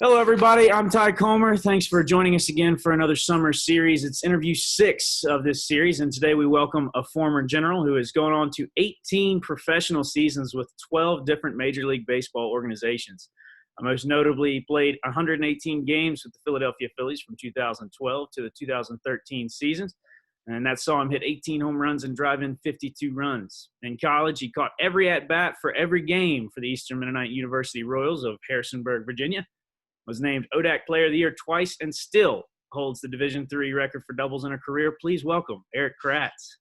Hello, everybody. I'm Ty Comer. Thanks for joining us again for another summer series. It's interview 6 of this series, and today we welcome a former general who is going on to 18 professional seasons with 12 different Major League Baseball organizations. Most notably, he played 118 games with the Philadelphia Phillies from 2012 to the 2013 seasons, and that saw him hit 18 home runs and drive in 52 runs. In college, he caught every at-bat for every game for the Eastern Mennonite University Royals of Harrisonburg, Virginia. Was named ODAC Player of the Year twice and still holds the Division III record for doubles in a career. Please welcome Erik Kratz.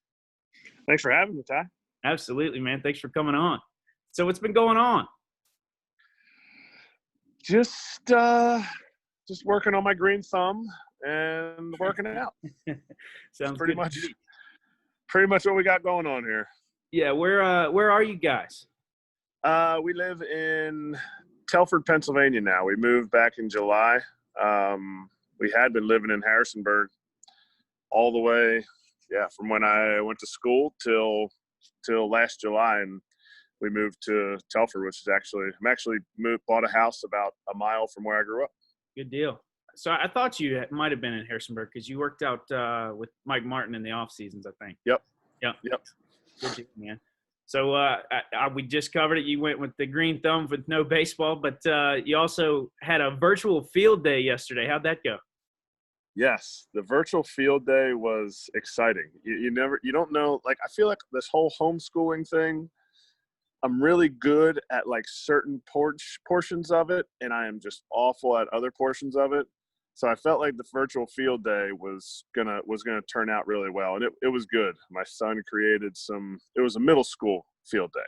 Thanks for having me, Ty. Absolutely, man. Thanks for coming on. So what's been going on? Just working on my green thumb and working out. Sounds pretty much what we got going on here. Yeah, where are you guys? We live in Telford, Pennsylvania now. We moved back in July. We had been living in Harrisonburg all the way, from when I went to school till last July, and we moved to Telford, which is bought a house about a mile from where I grew up. Good deal. So I thought you might have been in Harrisonburg because you worked out with Mike Martin in the off seasons, I think. Yep. Good deal, man. So we just covered it. You went with the green thumb with no baseball, but you also had a virtual field day yesterday. How'd that go? Yes, the virtual field day was exciting. You don't know. Like, I feel like this whole homeschooling thing, I'm really good at like certain portions of it, and I am just awful at other portions of it. So I felt like the virtual field day was gonna turn out really well, and it was good. My son created it was a middle school field day.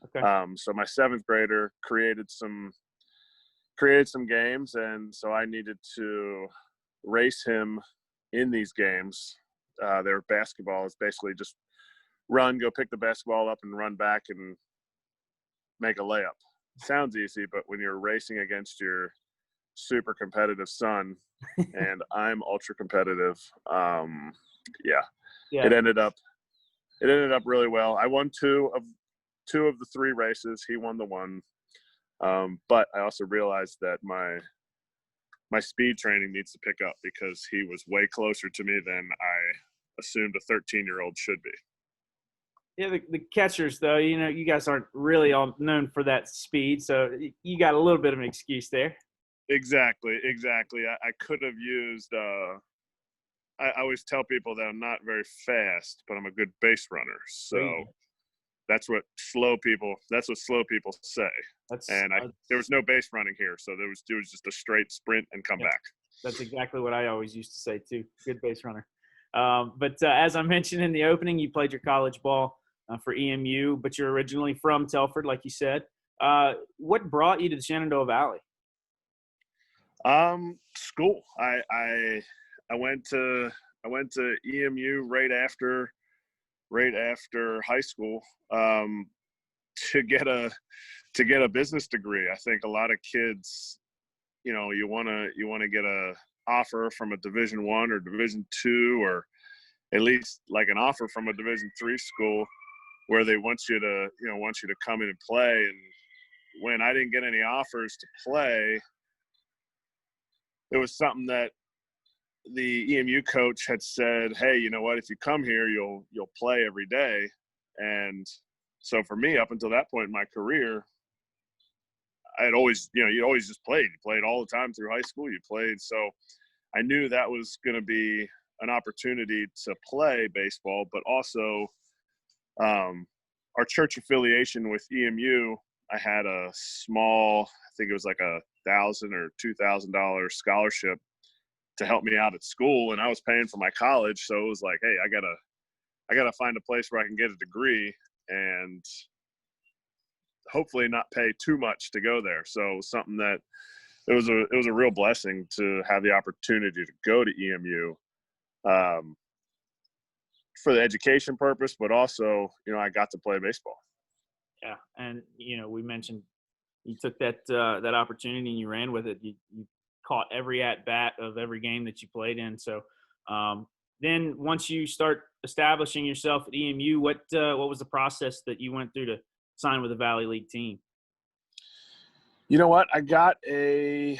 Okay. So my 7th grader created some games, and so I needed to race him in these games. They're basketball. It's basically just go pick the basketball up and run back and make a layup. Sounds easy, but when you're racing against your super competitive son, and I'm ultra competitive, it ended up really well. I won two of the 3 races. He won the one, but I also realized that my speed training needs to pick up because he was way closer to me than I assumed a 13-year-old should be. Yeah, the catchers, though, you guys aren't really all known for that speed, so you got a little bit of an excuse there. Exactly. I could have used I always tell people that I'm not very fast, but I'm a good base runner. So that's what slow people say. There was no base running here, so it was just a straight sprint and come back. That's exactly what I always used to say too. Good base runner. But as I mentioned in the opening, you played your college ball for EMU, but you're originally from Telford, like you said. What brought you to the Shenandoah Valley? School. I went to EMU right after high school to get a business degree. I think a lot of kids, you want to get a offer from a Division I or Division II, or at least like an offer from a Division III school where they want you to come in and play. And when I didn't get any offers to play, it was something that the EMU coach had said, hey, you know what, if you come here, you'll play every day. And so for me, up until that point in my career, I had always, you always just played. You played all the time through high school. You played. So I knew that was going to be an opportunity to play baseball, but also our church affiliation with EMU, I had a small, I think it was like $1,000 or $2,000 scholarship to help me out at school, and I was paying for my college. So it was like, hey, I gotta find a place where I can get a degree and hopefully not pay too much to go there. So it was something that it was a real blessing to have the opportunity to go to EMU for the education purpose, but also, I got to play baseball. Yeah, and we mentioned you took that opportunity and you ran with it. You caught every at bat of every game that you played in. So then once you start establishing yourself at EMU, what was the process that you went through to sign with a Valley League team? You know what? I got a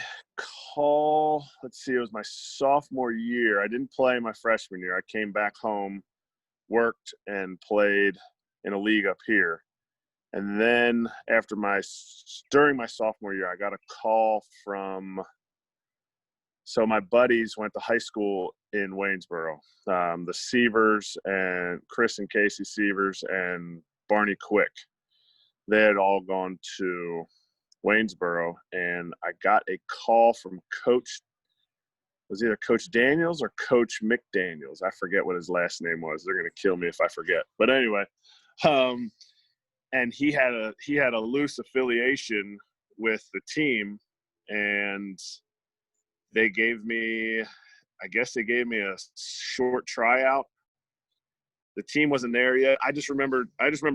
call. Let's see, it was my sophomore year. I didn't play my freshman year. I came back home, worked, and played in a league up here. And then during my sophomore year, I got a call from – so my buddies went to high school in Waynesboro. The Sievers and Chris and Casey Sievers and Barney Quick. They had all gone to Waynesboro, and I got a call from Coach – it was either Coach Daniels or Coach McDaniels. I forget what his last name was. They're going to kill me if I forget. But anyway, and he had a loose affiliation with the team, and they gave me a short tryout. The team wasn't there yet. I just remember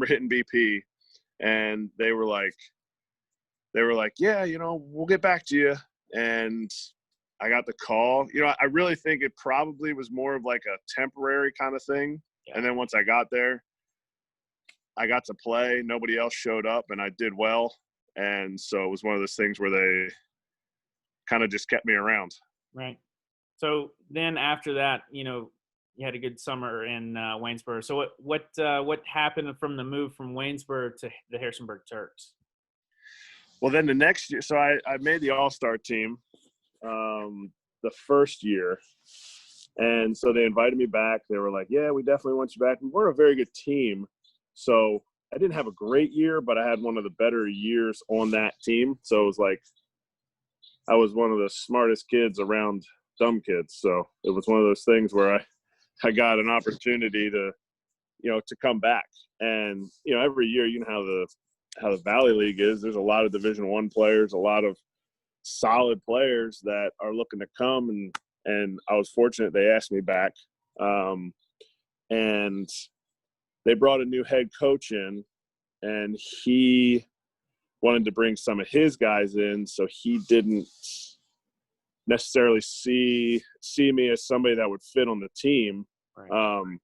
hitting BP, and they were like, yeah, we'll get back to you. And I got the call. I really think it probably was more of like a temporary kind of thing. Yeah. And then once I got there, I got to play. Nobody else showed up, and I did well. And so it was one of those things where they kind of just kept me around. Right. So then after that, you had a good summer in Waynesboro. So what happened from the move from Waynesboro to the Harrisonburg Turks? Well, then the next year, so I made the All-Star team the first year. And so they invited me back. They were like, yeah, we definitely want you back. We're a very good team. So I didn't have a great year, but I had one of the better years on that team. So it was like I was one of the smartest kids around dumb kids. So it was one of those things where I got an opportunity to come back. And, every year, how the Valley League is, there's a lot of Division I players, a lot of solid players that are looking to come. And I was fortunate they asked me back. And they brought a new head coach in, and he wanted to bring some of his guys in, so he didn't necessarily see me as somebody that would fit on the team. Right.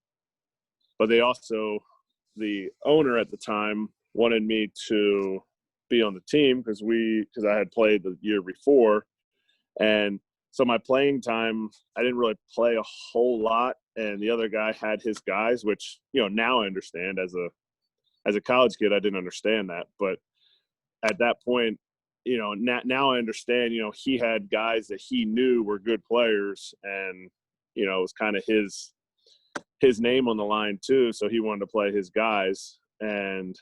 But they also, the owner at the time wanted me to be on the team because I had played the year before. And so my playing time, I didn't really play a whole lot. And the other guy had his guys, which, now I understand. As a college kid, I didn't understand that. But at that point, now I understand, he had guys that he knew were good players, and, it was kind of his name on the line too. So he wanted to play his guys. And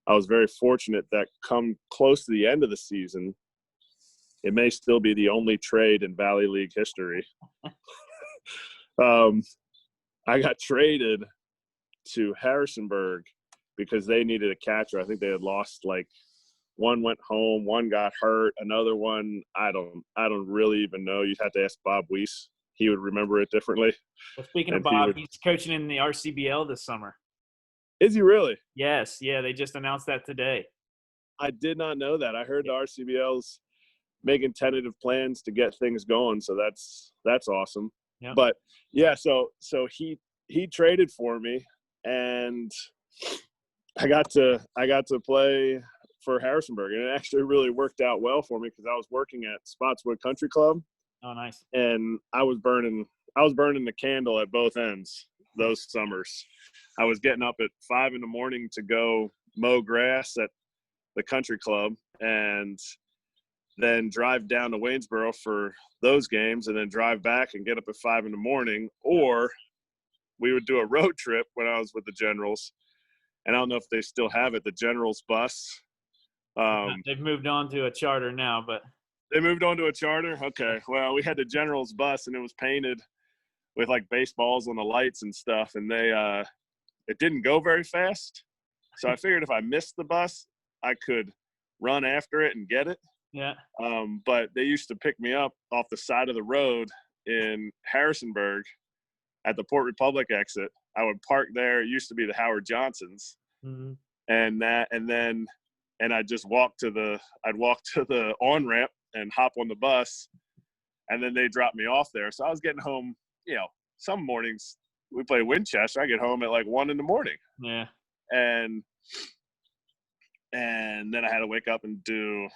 I was very fortunate that come close to the end of the season, it may still be the only trade in Valley League history. I got traded to Harrisonburg because they needed a catcher. I think they had lost, one went home, one got hurt, another one, I don't really even know. You'd have to ask Bob Weiss. He would remember it differently. Well, speaking of Bob, he's coaching in the RCBL this summer. Is he really? Yes. Yeah, they just announced that today. I did not know that. I heard the RCBL's making tentative plans to get things going, so that's awesome. Yep. But yeah, so he traded for me, and I got to play for Harrisonburg, and it actually really worked out well for me because I was working at Spotswood Country Club. Oh, nice. And I was burning the candle at both ends those summers. I was getting up at 5 a.m. to go mow grass at the country club, and then drive down to Waynesboro for those games, and then drive back and get up at 5 a.m. Or we would do a road trip when I was with the Generals. And I don't know if they still have it, the Generals bus. They've moved on to a charter now, but – They moved on to a charter? Okay. Well, we had the Generals bus, and it was painted with, baseballs on the lights and stuff, and it didn't go very fast. So I figured if I missed the bus, I could run after it and get it. Yeah. But they used to pick me up off the side of the road in Harrisonburg at the Port Republic exit. I would park there. It used to be the Howard Johnsons. Mm-hmm. And I'd just walk to the on-ramp and hop on the bus, and then they dropped me off there. So I was getting home, some mornings we play Winchester. I get home at 1 a.m. Yeah. And then I had to wake up and do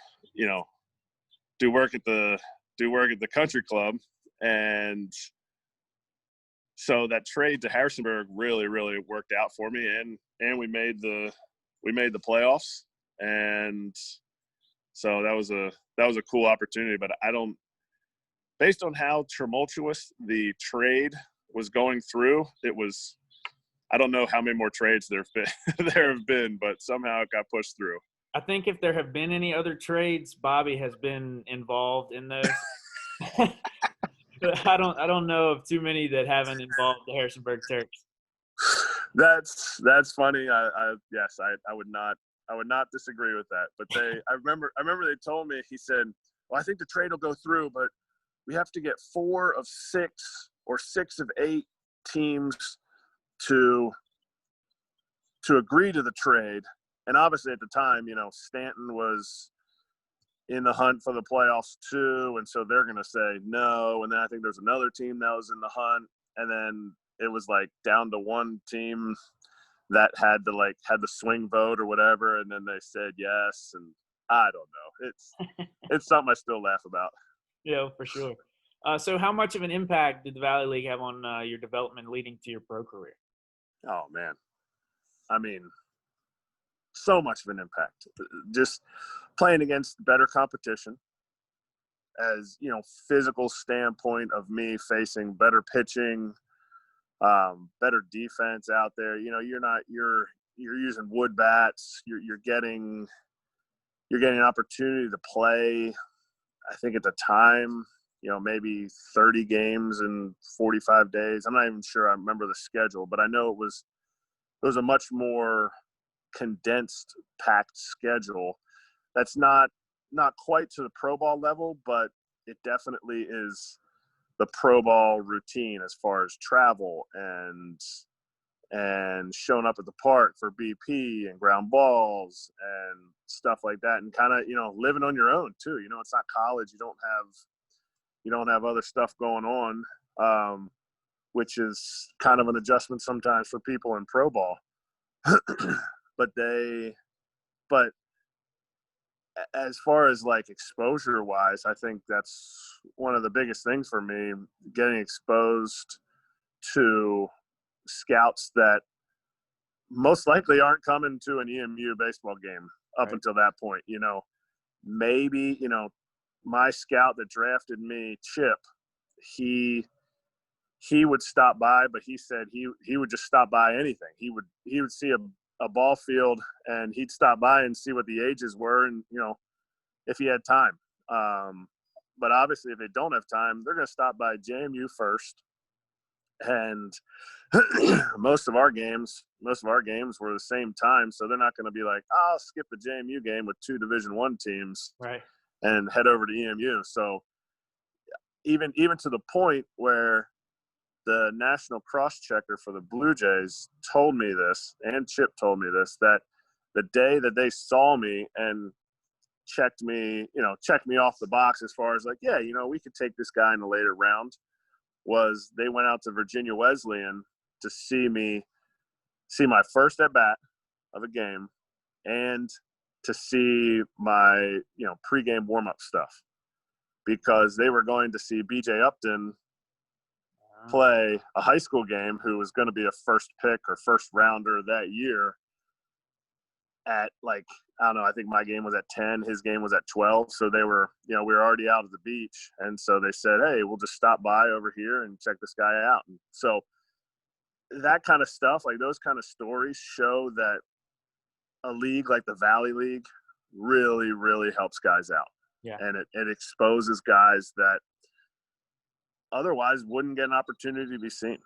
work at the do work at the country club. And so that trade to Harrisonburg really, really worked out for me. And we made the playoffs. And so that was a cool opportunity, but based on how tumultuous the trade was going through, I don't know how many more trades there have been, but somehow it got pushed through. I think if there have been any other trades, Bobby has been involved in those. But I don't know of too many that haven't involved the Harrisonburg Terps. That's funny. I would not disagree with that. But I remember they told me, he said, well, I think the trade will go through, but we have to get 4 of 6 or 6 of 8 teams to agree to the trade. And obviously at the time, Stanton was in the hunt for the playoffs too. And so they're going to say no. And then I think there's another team that was in the hunt. And then it was like down to one team that had the swing vote or whatever. And then they said yes. And I don't know. It's something I still laugh about. Yeah, for sure. So how much of an impact did the Valley League have on your development leading to your pro career? Oh, man. I mean, so much of an impact. Just playing against better competition, as, physical standpoint of me facing better pitching, better defense out there. You're using wood bats. You're getting an opportunity to play, I think at the time, maybe 30 games in 45 days. I'm not even sure I remember the schedule, but I know it was a much more condensed, packed schedule. That's not quite to the pro ball level, but it definitely is the pro ball routine as far as travel and showing up at the park for BP and ground balls and stuff like that, and kind of living on your own too. It's not college. You don't have other stuff going on, which is kind of an adjustment sometimes for people in pro ball. But as far as like exposure wise, I think that's one of the biggest things for me, getting exposed to scouts that most likely aren't coming to an EMU baseball game up Right. until that point. Maybe, my scout that drafted me, Chip, he would stop by, but he said he would just stop by anything. He would see a ball field and he'd stop by and see what the ages were and, if he had time. But obviously if they don't have time, they're going to stop by JMU first. And most of our games were the same time. So they're not going to be like, I'll skip the JMU game with 2 Division I teams Right. and head over to EMU. So even to the point where the national cross-checker for the Blue Jays told me this, and Chip told me this, that the day that they saw me and checked me off the box as far as like, yeah, we could take this guy in the later round, was they went out to Virginia Wesleyan to see my first at bat of a game and to see my, pregame warm-up stuff, because they were going to see BJ Upton play a high school game, who was going to be a first pick or first rounder that year at like, I don't know, I think my game was at 10, his game was at 12. So they were, we were already out at the beach. And so they said, hey, we'll just stop by over here and check this guy out. And so that kind of stuff, like those kind of stories, show that a league like the Valley League really, really helps guys out. Yeah. And it exposes guys that otherwise wouldn't get an opportunity to be seen.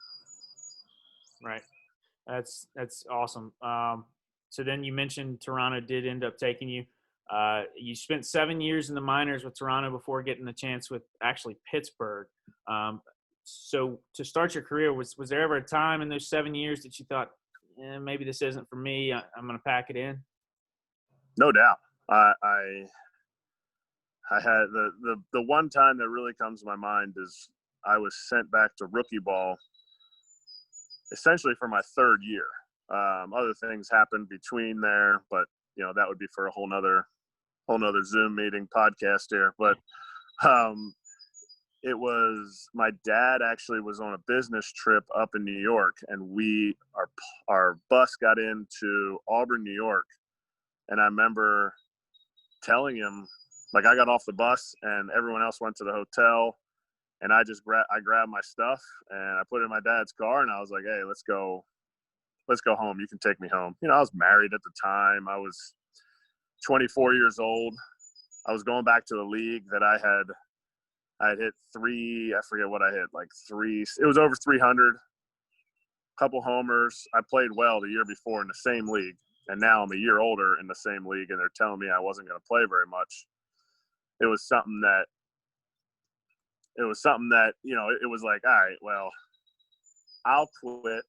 Right. That's awesome. So then you mentioned Toronto did end up taking you. You spent 7 years in the minors with Toronto before getting the chance with actually Pittsburgh. So to start your career, was there ever a time in those 7 years that you thought, maybe this isn't for me, I'm going to pack it in? No doubt. I had the one time that really comes to my mind is I was sent back to rookie ball essentially for my 3rd year. Other things happened between there, but that would be for a whole nother Zoom meeting podcast here. But it was my dad actually was on a business trip up in New York, and our bus got into Auburn, New York, and I remember telling him, like, I got off the bus and everyone else went to the hotel, and I grabbed my stuff and I put it in my dad's car, and I was like, hey, let's go home. You can take me home. I was married at the time. I was 24 years old. I was going back to a league that I had hit I forget what I hit, like it was over 300, couple homers. I played well the year before in the same league, and now I'm a year older in the same league, and they're telling me I wasn't going to play very much. It was something that, it was like, all right, well, I'll quit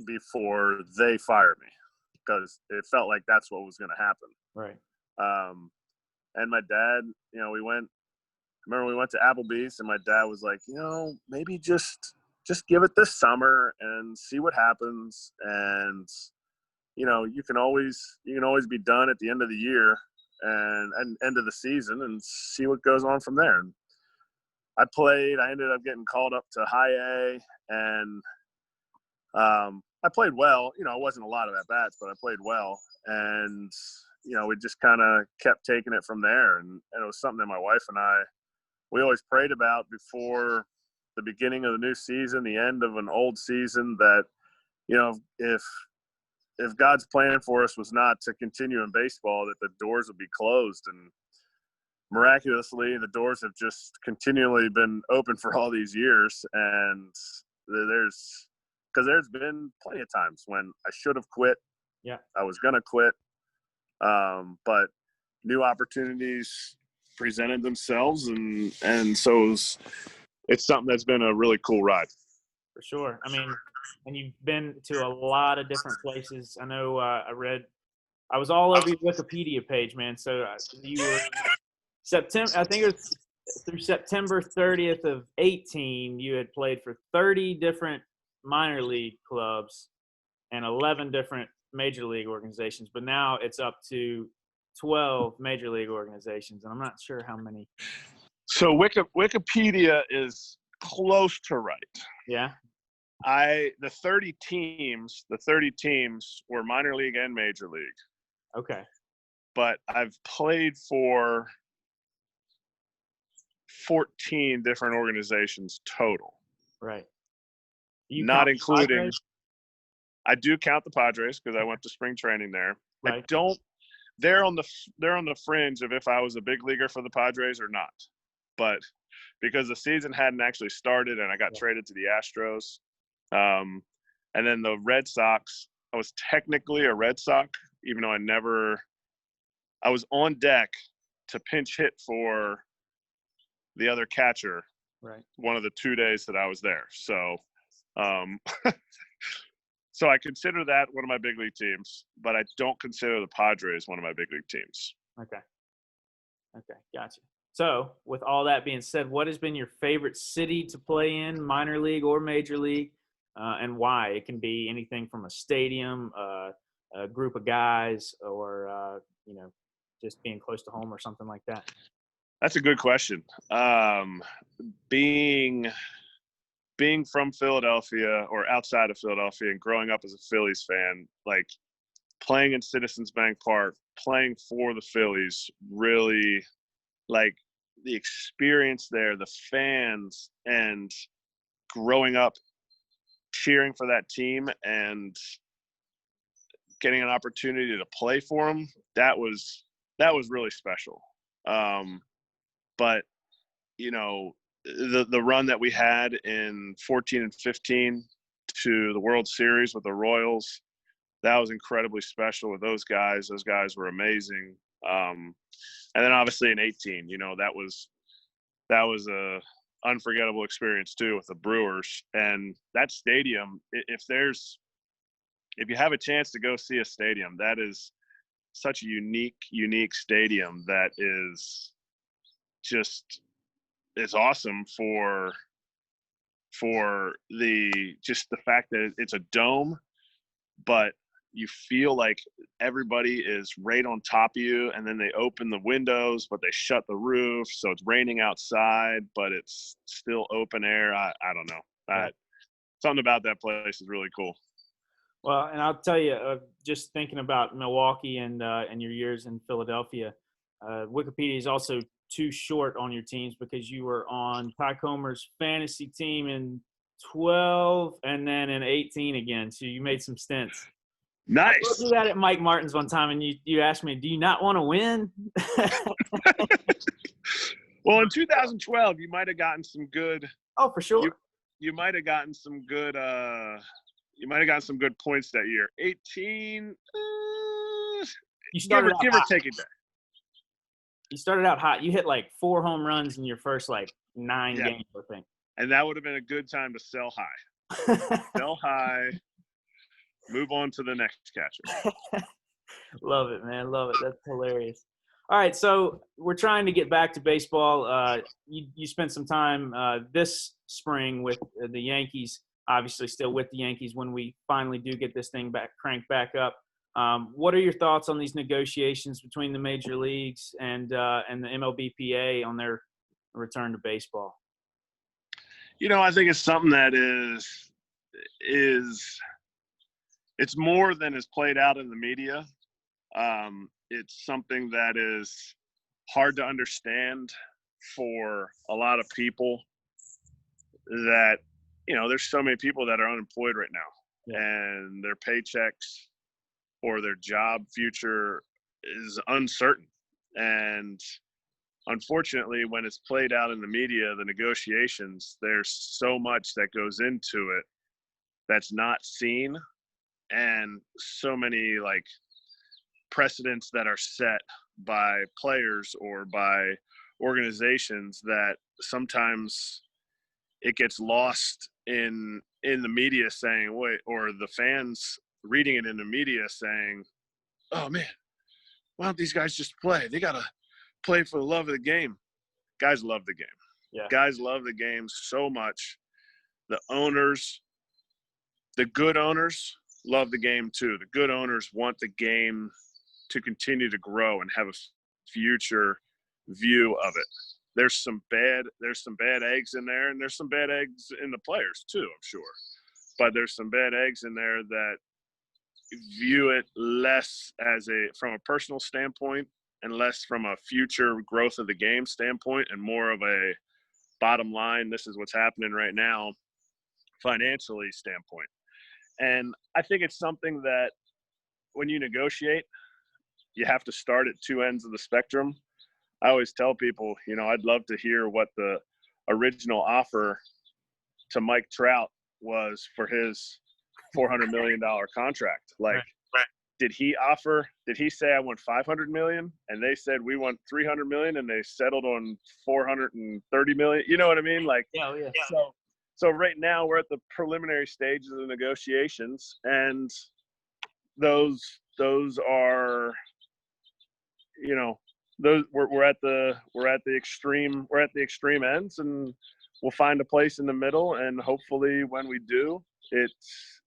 before they fire me, because it felt like that's what was going to happen. Right. And my dad, we went to Applebee's, and my dad was like, maybe just give it this summer and see what happens. And, you can always be done at the end of the year and end of the season and see what goes on from there. And I ended up getting called up to high A, and I played well. It wasn't a lot of at-bats, but I played well. And, we just kind of kept taking it from there. And it was something that my wife and we always prayed about before the beginning of the new season, the end of an old season, that, if God's plan for us was not to continue in baseball, that the doors would be closed. And miraculously, the doors have just continually been open for all these years. And because there's been plenty of times when I should have quit. Yeah, I was going to quit. But new opportunities presented themselves. And so it's something that's been a really cool ride. For sure. I mean, and you've been to a lot of different places. I know I was all over your Wikipedia page, man. So you were September, I think it was through September 30th of 18, you had played for 30 different minor league clubs and 11 different major league organizations. But now it's up to 12 major league organizations, and I'm not sure how many. So Wikipedia is close to right. Yeah. The 30 teams were minor league and major league. Okay. But I've played for 14 different organizations total. Right. Not including – I do count the Padres because I went to spring training there. Right. I don't – they're on the fringe of if I was a big leaguer for the Padres or not. But because the season hadn't actually started and I got traded to the Astros, and then the Red Sox, I was technically a Red Sox, even though I was on deck to pinch hit for the other catcher. Right. One of the 2 days that I was there. So, so I consider that one of my big league teams, but I don't consider the Padres one of my big league teams. Okay. Gotcha. So with all that being said, what has been your favorite city to play in, minor league or major league, and why? It can be anything from a stadium, a group of guys, or, just being close to home or something like that. That's a good question. Being from Philadelphia or outside of Philadelphia and growing up as a Phillies fan, like playing in Citizens Bank Park, playing for the Phillies, really like the experience there, the fans, and growing up cheering for that team and getting an opportunity to play for them, that was really special. But the run that we had in 14 and 15 to the World Series with the Royals, that was incredibly special with those guys. Those guys were amazing. And then obviously in 18, that was a unforgettable experience too with the Brewers. And that stadium, if you have a chance to go see a stadium, that is such a unique stadium that is awesome for the fact that it's a dome, but you feel like everybody is right on top of you, and then they open the windows, but they shut the roof. So it's raining outside, but it's still open air. I don't know. Something about that place is really cool. Well, and I'll tell you, just thinking about Milwaukee and your years in Philadelphia, Wikipedia is also too short on your teams because you were on Ty Comer's fantasy team in 12 and then in 18 again. So you made some stints. Nice. I told you that at Mike Martin's one time, and you asked me, "Do you not want to win?" Well, in 2012, you might have gotten some good. Oh, for sure. You might have gotten some good. You might have gotten some good points that year. 18. You started give or take it there. You started out hot. You hit like 4 home runs in your first 9 games, I think. And that would have been a good time to sell high. Sell high. Move on to the next catcher. Love it, man. Love it. That's hilarious. All right, so we're trying to get back to baseball. You spent some time this spring with the Yankees, obviously still with the Yankees when we finally do get this thing cranked back up. What are your thoughts on these negotiations between the major leagues and the MLBPA on their return to baseball? I think it's something that it's more than is played out in the media. It's something that is hard to understand for a lot of people that, there's so many people that are unemployed right now, and their paychecks or their job future is uncertain. And unfortunately, when it's played out in the media, the negotiations, there's so much that goes into it that's not seen, and so many precedents that are set by players or by organizations that sometimes it gets lost in the media saying, wait, or the fans reading it in the media saying, oh man, why don't these guys just play? They got to play for the love of the game. Guys love the game. Yeah. Guys love the game so much. The owners, the good owners love the game too. The good owners want the game to continue to grow and have a future view of it. There's some bad eggs in there, and there's some bad eggs in the players too, I'm sure. But there's some bad eggs in there that view it less from a personal standpoint and less from a future growth of the game standpoint, and more of a bottom line, this is what's happening right now, financially standpoint. And I think it's something that when you negotiate, you have to start at two ends of the spectrum. I always tell people, I'd love to hear what the original offer to Mike Trout was for his $400 million contract. Right. Did he say I want $500 million and they said we want $300 million and they settled on $430 million? You know what I mean? Yeah. So right now we're at the preliminary stages of the negotiations, and those are, those we're at the extreme ends, and we'll find a place in the middle, and hopefully when we do, it's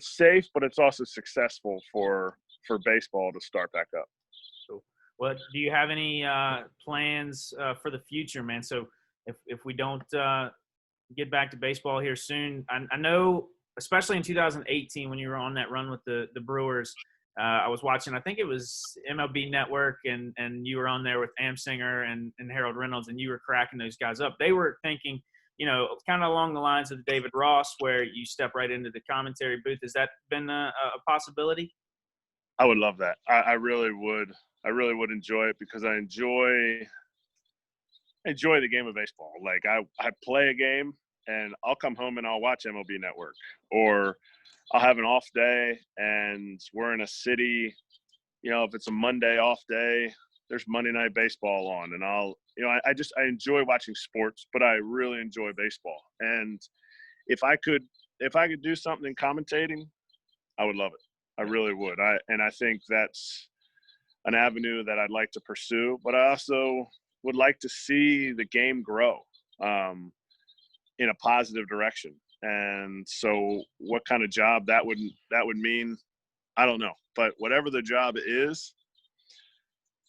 safe, but it's also successful for baseball to start back up. Cool. Well, do you have any plans for the future, man? So if we don't get back to baseball here soon, I know, especially in 2018 when you were on that run with the Brewers, I was watching, I think it was MLB Network, and you were on there with Amsinger and Harold Reynolds, and you were cracking those guys up. They were thinking, kind of along the lines of David Ross, where you step right into the commentary booth. Has that been a possibility? I would love that. I really would. I really would enjoy it, because I enjoy the game of baseball. I play a game, and I'll come home and I'll watch MLB Network, or I'll have an off day and we're in a city, if it's a Monday off day, there's Monday Night Baseball on, and I enjoy watching sports, but I really enjoy baseball. And if I could do something in commentating, I would love it. I really would. I think that's an avenue that I'd like to pursue, but I also would like to see the game grow in a positive direction. And so what kind of job that would mean, I don't know. But whatever the job is,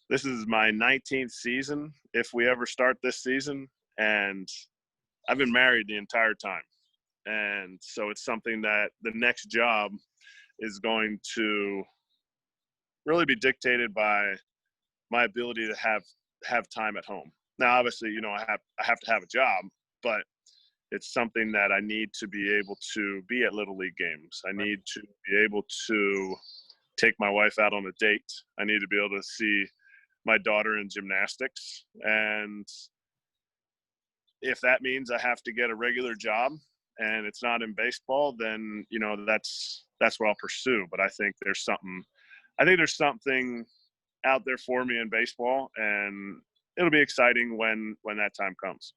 this is my 19th season, if we ever start this season, and I've been married the entire time. And so it's something that the next job is going to really be dictated by my ability to have time at home. Now, obviously, I have to have a job, but it's something that I need to be able to be at Little League games. I need to be able to take my wife out on a date. I need to be able to see my daughter in gymnastics. And if that means I have to get a regular job and it's not in baseball, then, that's what I'll pursue. But I think there's something out there for me in baseball, and it'll be exciting when that time comes.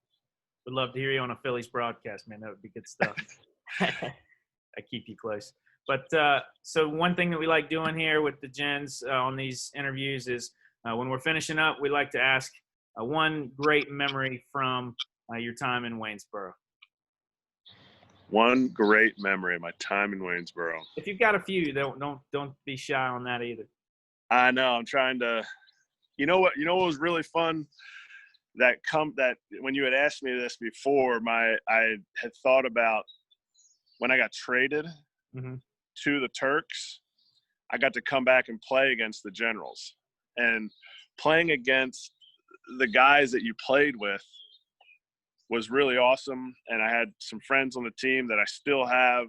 Would love to hear you on a Phillies broadcast, man. That would be good stuff. I keep you close. But so one thing that we like doing here with the Gens on these interviews is when we're finishing up, we like to ask one great memory from your time in Waynesboro. One great memory of my time in Waynesboro. If you've got a few, don't be shy on that either. I know. I'm trying to. You know what was really fun? That when you had asked me this before, I had thought about when I got traded to the Turks. I got to come back and play against the Generals, and playing against the guys that you played with was really awesome. And I had some friends on the team that I still have,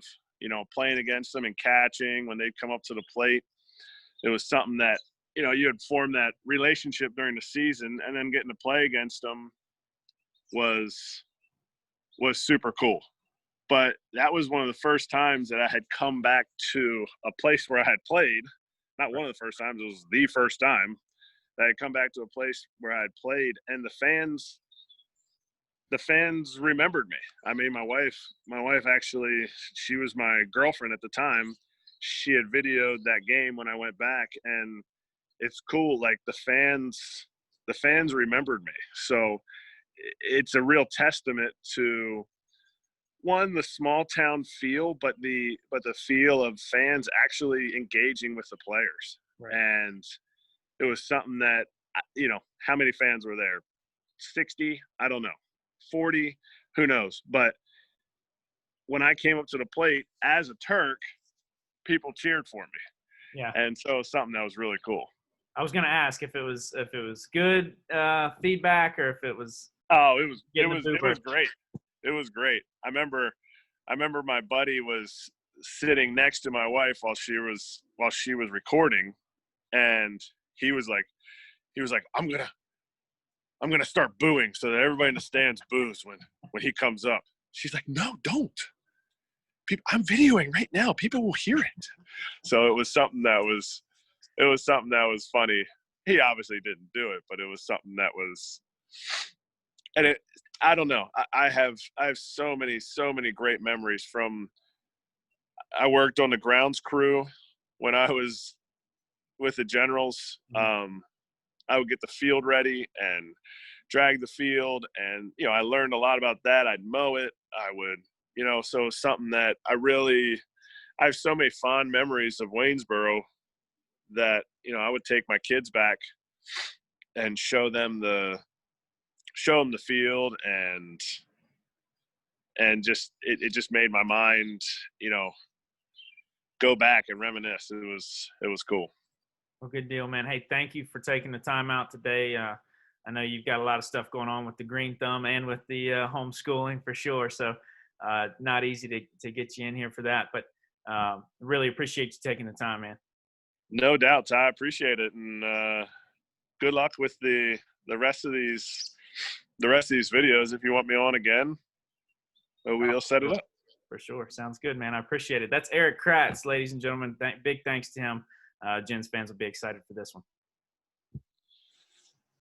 playing against them and catching when they'd come up to the plate. It was something that, you had formed that relationship during the season, and then getting to play against them was super cool. But that was one of the first times that I had come back to a place where I had played. Not one of the first times, it was the first time that I had come back to a place where I had played, and the fans remembered me. I mean, my wife actually, she was my girlfriend at the time. She had videoed that game when I went back, and it's cool. Like the fans remembered me. So it's a real testament to one, the small town feel, but the feel of fans actually engaging with the players. Right. And it was something that, how many fans were there? 60? I don't know. 40? Who knows? But when I came up to the plate as a Turk, people cheered for me. Yeah. And so something that was really cool. I was going to ask if it was good feedback or if it was. Oh, it was great. It was great. I remember my buddy was sitting next to my wife while she was recording, and he was like, I'm gonna start booing so that everybody in the stands boos when he comes up. She's like, no, don't. I'm videoing right now. People will hear it. So it was something that was funny. He obviously didn't do it, but it was something that was, and I don't know. I have so many great memories from. I worked on the grounds crew when I was with the Generals. I would get the field ready and drag the field, and I learned a lot about that. I'd mow it. I would, so it's something that I have so many fond memories of Waynesboro that I would take my kids back and show them the field, and just it just made my mind go back and reminisce. It was cool. Well, good deal, man. Hey, thank you for taking the time out today. I know you've got a lot of stuff going on with the Green Thumb and with the homeschooling for sure. So not easy to get you in here for that, but really appreciate you taking the time, man. No doubt, Ty. I appreciate it, and good luck with the rest of these videos. If you want me on again, we'll set it up. For sure. Sounds good, man. I appreciate it. That's Erik Kratz, ladies and gentlemen. Big thanks to him. Gens fans will be excited for this one.